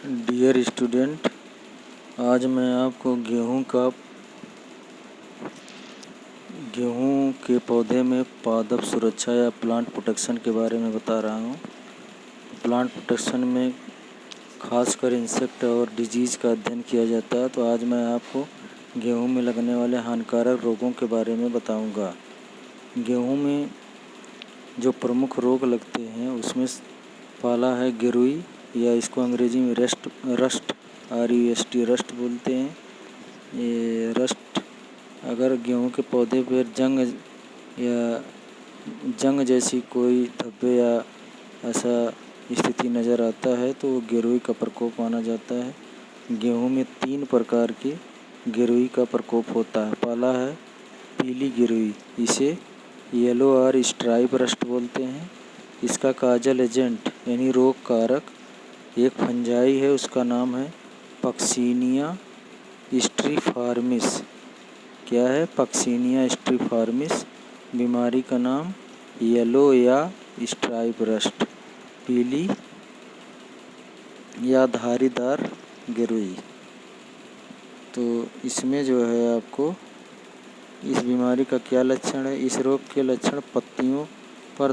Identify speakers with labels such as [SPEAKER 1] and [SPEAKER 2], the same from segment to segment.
[SPEAKER 1] Dear student, आज मैं आपको गेहूं के पौधे में पादप सुरक्षा या प्लांट प्रोटेक्शन के बारे में बता रहा हूं। प्लांट प्रोटेक्शन में खासकर इंसेक्ट और डिजीज़ का अध्ययन किया जाता है। तो आज मैं आपको गेहूं में लगने वाले हानिकारक रोगों के बारे में बताऊंगा। गेहूं में जो प्रमुख रोग लगते हैं उसमें पहला है गिरुई, या इसको अंग्रेजी में रस्ट रस्ट बोलते हैं। ये रस्ट अगर गेहूं के पौधे पर जंग जैसी कोई धब्बे या ऐसा स्थिति नज़र आता है तो गिरुई का प्रकोप माना जाता है। गेहूं में 3 प्रकार की गिरुई का प्रकोप होता है। पहला है पीली गिरुई, इसे येलो और स्ट्राइप रस्ट बोलते हैं। इसका काजल एजेंट यानी रोग कारक एक फंजाई है, उसका नाम है पक्सीनिया स्ट्रीफॉर्मिस। क्या है? पक्सीनिया स्ट्रीफॉर्मिस। बीमारी का नाम येलो या स्ट्राइप रस्ट, पीली या धारीदार गिरुई। तो इसमें जो है आपको इस बीमारी का क्या लक्षण है? इस रोग के लक्षण पत्तियों पर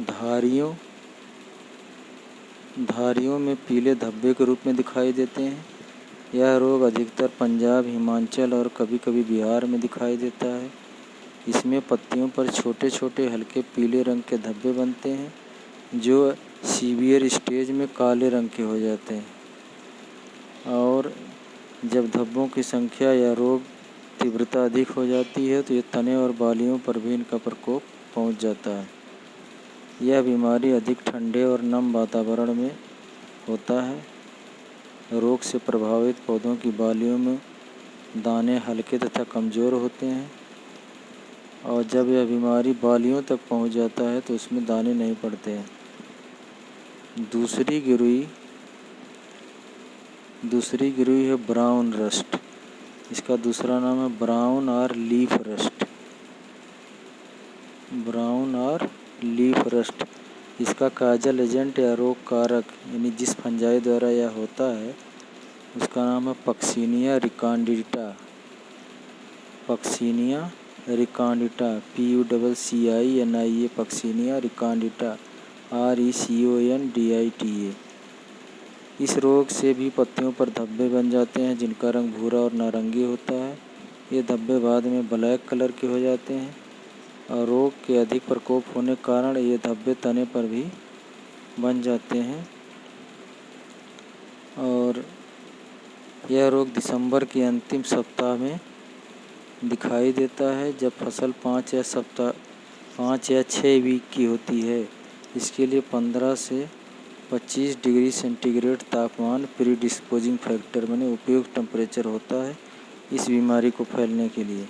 [SPEAKER 1] धारियों में पीले धब्बे के रूप में दिखाई देते हैं। यह रोग अधिकतर पंजाब, हिमाचल और कभी कभी बिहार में दिखाई देता है। इसमें पत्तियों पर छोटे छोटे हल्के पीले रंग के धब्बे बनते हैं जो सीवियर स्टेज में काले रंग के हो जाते हैं। और जब धब्बों की संख्या या रोग तीव्रता अधिक हो जाती है तो ये तने और बालियों पर भी इनका प्रकोप पहुंच जाता है। यह बीमारी अधिक ठंडे और नम वातावरण में होता है। रोग से प्रभावित पौधों की बालियों में दाने हल्के तथा कमज़ोर होते हैं, और जब यह बीमारी बालियों तक पहुंच जाता है तो उसमें दाने नहीं पड़ते हैं। दूसरी गिरुई है ब्राउन रस्ट। इसका दूसरा नाम है ब्राउन और लीफ रस्ट। इसका काजल एजेंट या रोग कारक यानी जिस फंजाई द्वारा यह होता है उसका नाम है Puccinia recondita. PUCCINIA Puccinia recondita RECONDITA। इस रोग से भी पत्तियों पर धब्बे बन जाते हैं जिनका रंग भूरा और नारंगी होता है। ये धब्बे बाद में ब्लैक कलर के हो जाते हैं, और रोग के अधिक प्रकोप होने के कारण ये धब्बे तने पर भी बन जाते हैं। और यह रोग दिसंबर के अंतिम सप्ताह में दिखाई देता है जब फसल 5 या 6 वीक की होती है। इसके लिए 15 से 25 डिग्री सेंटीग्रेड तापमान प्रीडिस्पोजिंग फैक्टर माने उपयुक्त टेम्परेचर होता है इस बीमारी को फैलने के लिए।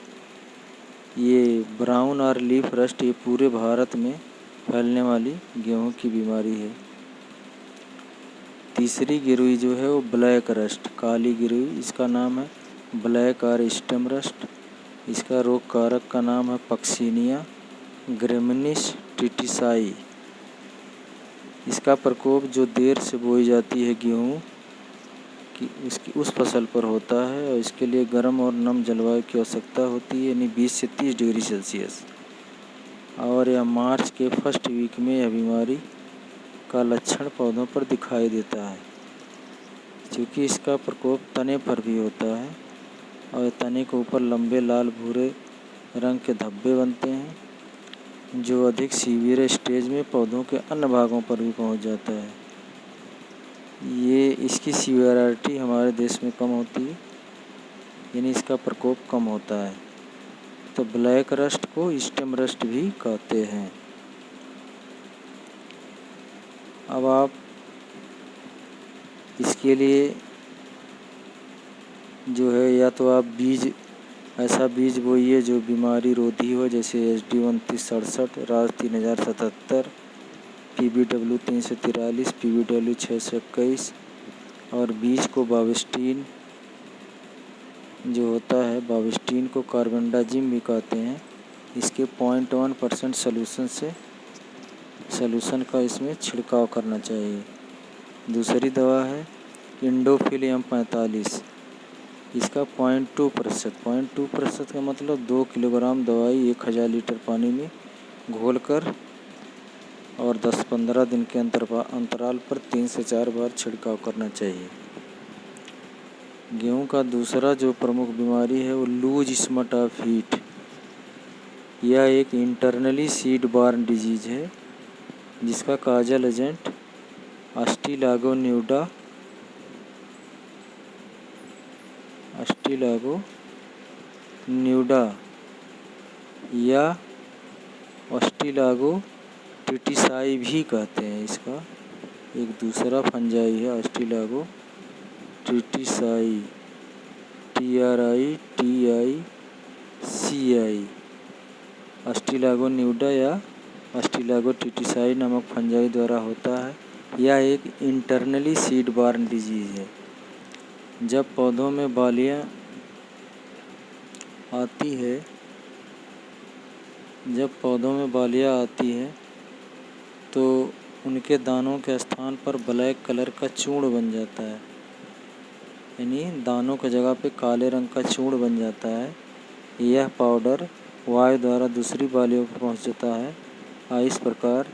[SPEAKER 1] ये ब्राउन और लीफ रस्ट ये पूरे भारत में फैलने वाली गेहूं की बीमारी है। तीसरी गिरुई जो है वो ब्लैक रस्ट, काली गिरुई। इसका नाम है ब्लैक और स्टेम रस्ट। इसका रोग कारक का नाम है पक्सीनिया ग्रेमिनिस टिटिसाई। इसका प्रकोप जो देर से बोई जाती है गेहूं की उस फसल पर होता है, और इसके लिए गर्म और नम जलवायु की आवश्यकता होती है यानी 20 से 30 डिग्री सेल्सियस। और यह मार्च के फर्स्ट वीक में यह बीमारी का लक्षण पौधों पर दिखाई देता है। क्योंकि इसका प्रकोप तने पर भी होता है और तने के ऊपर लंबे लाल भूरे रंग के धब्बे बनते हैं जो अधिक सीवियर स्टेज में पौधों के अन्य भागों पर भी पहुंच जाता है। इसकी सीवियरिटी हमारे देश में कम होती है, यानी इसका प्रकोप कम होता है। तो ब्लैक रस्ट को स्टेम रस्ट भी कहते हैं। अब आप इसके लिए जो है या तो आप ऐसा बीज बोइए जो बीमारी रोधी हो, जैसे SD 2967, राज 3077, PBW 343, PBW 621। और बीज को बाविस्टीन जो होता है, बाविस्टीन को कार्बेंडाजिम भी कहते हैं। इसके 0.1% सॉल्यूशन का इसमें छिड़काव करना चाहिए। दूसरी दवा है इंडोफिलियम 45। इसका 0.2% का मतलब 2 किलोग्राम दवाई 1000 लीटर पानी में घोलकर और 10-15 दिन के अंतराल पर 3 से 4 बार छिड़काव करना चाहिए। गेहूं का दूसरा जो प्रमुख बीमारी है वो लूज स्मट ऑफ हीट। यह एक इंटरनली सीड बॉर्न डिजीज है जिसका काजल एजेंट अस्टिलागो न्यूडा या अस्टिलागो ट्रिटिसाई भी कहते हैं। इसका एक दूसरा फंजाई है अस्टिलागो ट्रिटिसाई, TRITICI। अस्टिलागो न्यूडा या अस्टिलागो ट्रिटिसाई नामक फंजाई द्वारा होता है। यह एक इंटरनली सीड बॉर्न डिजीज है। जब पौधों में बालियां आती है तो उनके दानों के स्थान पर ब्लैक कलर का चूर्ण बन जाता है, यानी दानों की जगह पे काले रंग का चूर्ण बन जाता है। यह पाउडर वायु द्वारा दूसरी बालियों पर पहुंच जाता है और इस प्रकार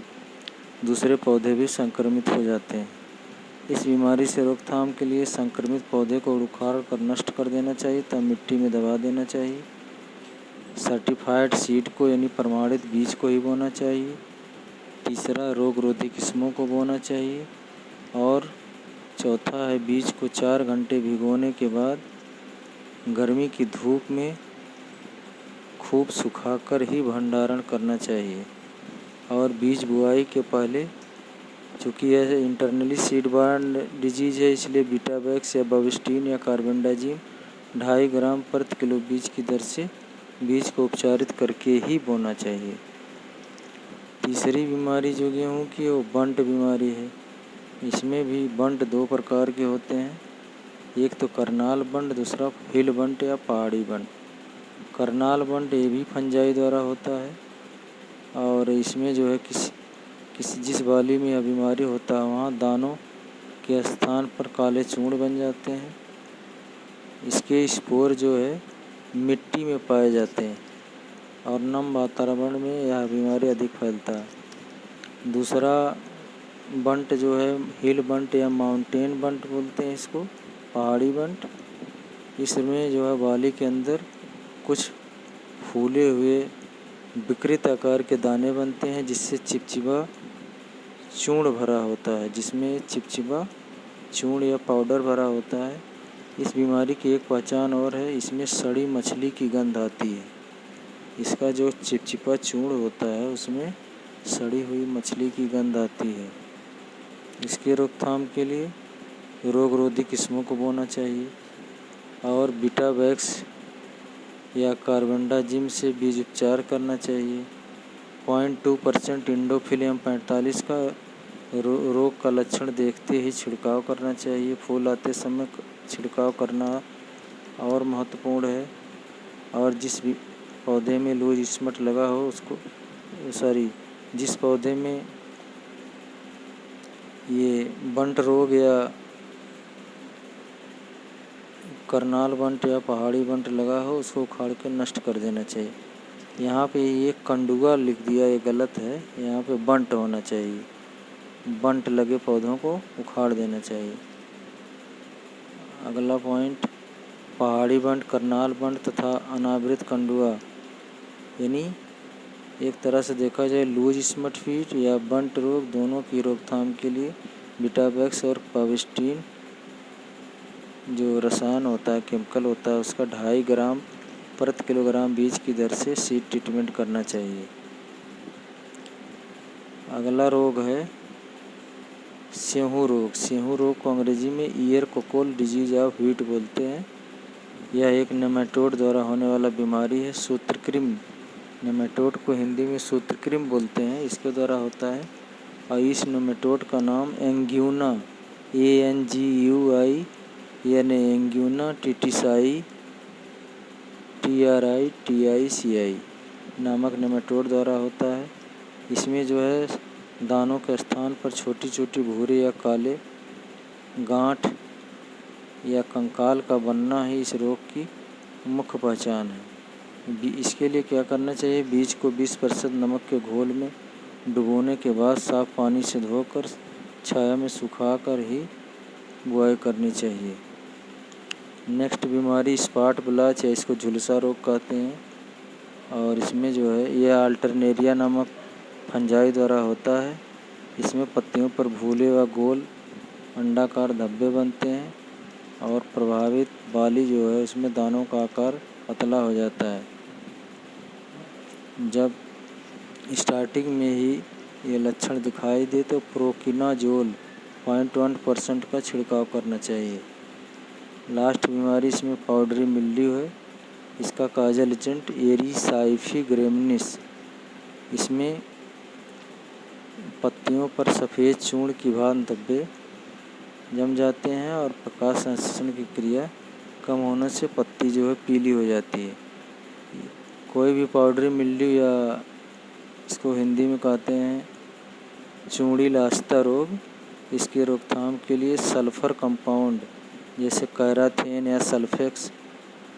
[SPEAKER 1] दूसरे पौधे भी संक्रमित हो जाते हैं। इस बीमारी से रोकथाम के लिए संक्रमित पौधे को उखाड़ कर नष्ट कर देना चाहिए तब मिट्टी में दबा देना चाहिए। सर्टिफाइड सीड को यानी प्रमाणित बीज को ही बोना चाहिए। तीसरा, रोग रोधी किस्मों को बोना चाहिए। और चौथा है बीज को 4 घंटे भिगोने के बाद गर्मी की धूप में खूब सुखाकर ही भंडारण करना चाहिए। और बीज बुआई के पहले, चूँकि यह इंटरनली सीड बॉर्न डिजीज है इसलिए बीटावैक्स या बविस्टीन या कार्बेंडाजिम 2.5 ग्राम प्रति किलो बीज की दर से बीज को उपचारित करके ही बोना चाहिए। तीसरी बीमारी जो गेहूँ की है वो बंट बीमारी है। इसमें भी बंट 2 प्रकार के होते हैं, एक तो करनाल बंट, दूसरा हिल बंट या पहाड़ी बंट। करनाल बंट ये भी फंजाई द्वारा होता है और इसमें जो है जिस बाली में यह बीमारी होता है वहाँ दानों के स्थान पर काले चूर्ण बन जाते हैं। इसके स्पोर जो है मिट्टी में पाए जाते हैं और नम वातावरण में यह बीमारी अधिक फैलता है। दूसरा बंट जो है हिल बंट या माउंटेन बंट बोलते हैं इसको, पहाड़ी बंट। इसमें जो है बाली के अंदर कुछ फूले हुए विकृत आकार के दाने बनते हैं जिससे चिपचिपा चूर्ण भरा होता है, या पाउडर भरा होता है। इस बीमारी की एक पहचान और है, इसमें सड़ी मछली की गंध आती है। इसका जो चिपचिपा चूर्ण होता है उसमें सड़ी हुई मछली की गंध आती है। इसके रोकथाम के लिए रोग रोधी किस्मों को बोना चाहिए और बीटावैक्स या कार्बेंडाजिम से बीज उपचार करना चाहिए। 0.2% इंडोफिलियम 45 का रोग का लक्षण देखते ही छिड़काव करना चाहिए। फूल आते समय छिड़काव करना और महत्वपूर्ण है। और जिस भी पौधे में लूज स्मट लगा हो जिस पौधे में ये बंट रोग या करनाल बंट या पहाड़ी बंट लगा हो उसको उखाड़ के नष्ट कर देना चाहिए। यहाँ पे ये कंडुआ लिख दिया, ये गलत है, यहाँ पे बंट होना चाहिए। बंट लगे पौधों को उखाड़ देना चाहिए। अगला पॉइंट, पहाड़ी बंट, करनाल बंट तथा अनावृत कंडुआ यानी एक तरह से देखा जाए लूज स्मट फीट या बंट रोग, दोनों की रोकथाम के लिए बीटावैक्स और बविस्टीन जो रसायन होता है, केमिकल होता है, उसका 2.5 ग्राम प्रति किलोग्राम बीज की दर से सीड ट्रीटमेंट करना चाहिए। अगला रोग है सेहूं रोग। सेहूं रोग को अंग्रेजी में ईयर कोकोल डिजीज ऑफ व्हीट बोलते हैं। यह एक नेमाटोड द्वारा होने वाला बीमारी है। सूत्रकृमि, नेमाटोड को हिंदी में सूत्रकृमि बोलते हैं, इसके द्वारा होता है। और इस नेमाटोड का नाम एंग्यूना ANGUI यानी एंग्यूना ट्रिटिसाई TRITICI नामक नेमाटोड द्वारा होता है। इसमें जो है दानों के स्थान पर छोटी छोटी भूरे या काले गांठ या कंकाल का बनना ही इस रोग की मुख्य पहचान है। इसके लिए क्या करना चाहिए? बीज को 20% नमक के घोल में डुबोने के बाद साफ पानी से धोकर छाया में सुखाकर ही बुआई करनी चाहिए। नेक्स्ट बीमारी स्पॉट ब्लॉच या इसको झुलसा रोग कहते हैं, और इसमें जो है यह अल्टरनेरिया नामक फंजाई द्वारा होता है। इसमें पत्तियों पर भूले व गोल अंडाकार धब्बे बनते हैं और प्रभावित बाली जो है उसमें दानों का आकार पतला हो जाता है। जब स्टार्टिंग में ही ये लक्षण दिखाई दे तो प्रोकिनाजोल 0.1% का छिड़काव करना चाहिए। लास्ट बीमारी इसमें पाउडरी मिल्ड्यू है। इसका काजल एजेंट एरिसाइफी ग्रेमिनिस। इसमें पत्तियों पर सफ़ेद चूर्ण की भांति धब्बे जम जाते हैं और प्रकाश संश्लेषण की क्रिया कम होने से पत्ती जो है पीली हो जाती है। कोई भी पाउडरी मिल्ड्यू या इसको हिंदी में कहते हैं चूड़ी लास्ता रोग, इसके रोकथाम के लिए सल्फ़र कंपाउंड जैसे कैराथेन या सल्फेक्स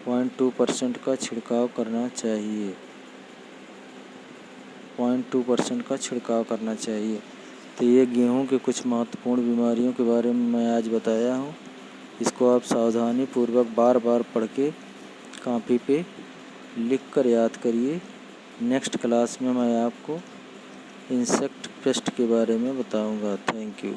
[SPEAKER 1] 0.2% का छिड़काव करना चाहिए। 0.2% का छिड़काव करना चाहिए। तो ये गेहूं के कुछ महत्वपूर्ण बीमारियों के बारे में मैं आज बताया हूँ। इसको आप सावधानी पूर्वक बार बार पढ़ के कॉपी पे लिख कर याद करिए। नेक्स्ट क्लास में मैं आपको इंसेक्ट पेस्ट के बारे में बताऊंगा। Thank you.